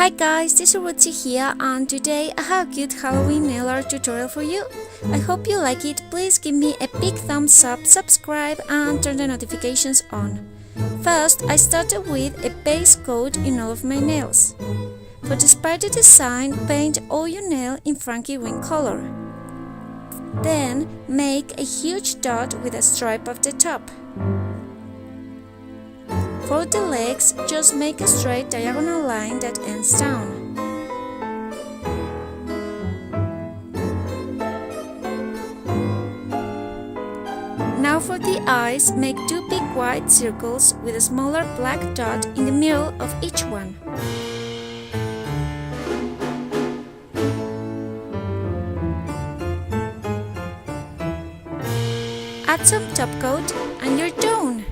Hi guys, this is Rutsy here, and today I have a cute Halloween nail art tutorial for you. I hope you like it. Please give me a big thumbs up, subscribe and turn the notifications on. First, I started with a base coat in all of my nails. For the spider design, paint all your nail in Frankie green color. Then, make a huge dot with a stripe at the top. For the legs, just make a straight diagonal line that ends down. Now for the eyes, make two big white circles with a smaller black dot in the middle of each one. Add some top coat and you're done!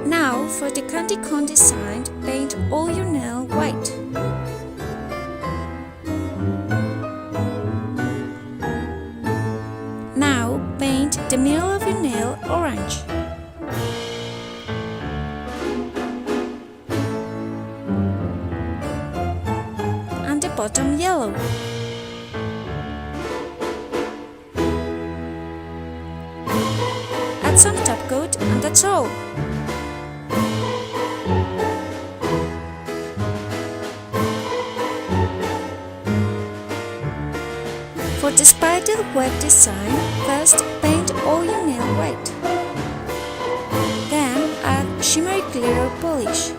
Now for the candy cone design, paint all your nail white. Now paint the middle of your nail orange. And the bottom yellow. Add some top coat and that's all. For the spider web design, first paint all your nail white. Then add shimmery glitter polish.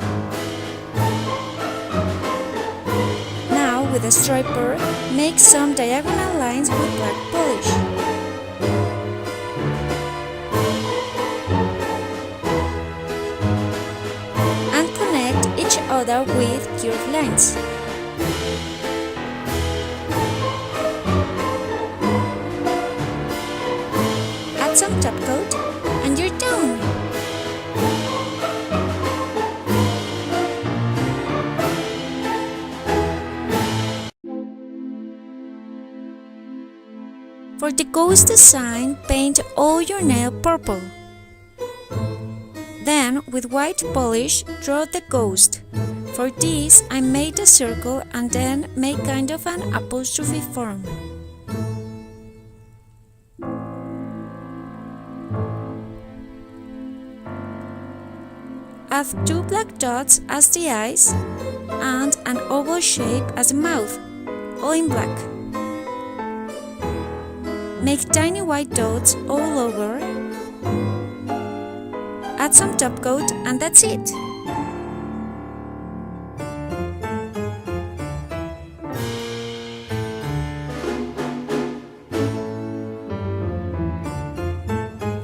Now with a striper, make some diagonal lines with black polish. And connect each other with curved lines. Some top coat and you're done! For the ghost design, paint all your nail purple. Then, with white polish, draw the ghost. For this, I made a circle and then made kind of an apostrophe form. Add two black dots as the eyes and an oval shape as the mouth, all in black. Make tiny white dots all over. Add some top coat and that's it.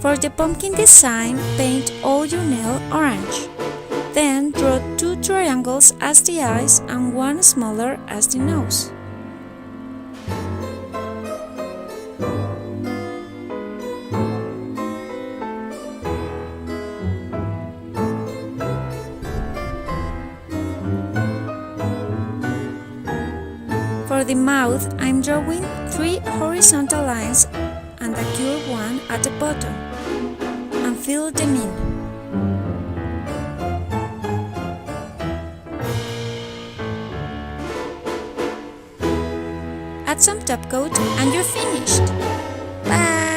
For the pumpkin design, paint all your nail orange. Then draw two triangles as the eyes and one smaller as the nose. For the mouth, I'm drawing 3 horizontal lines and a curved one at the bottom, and fill them in. Add some top coat and you're finished! Bye!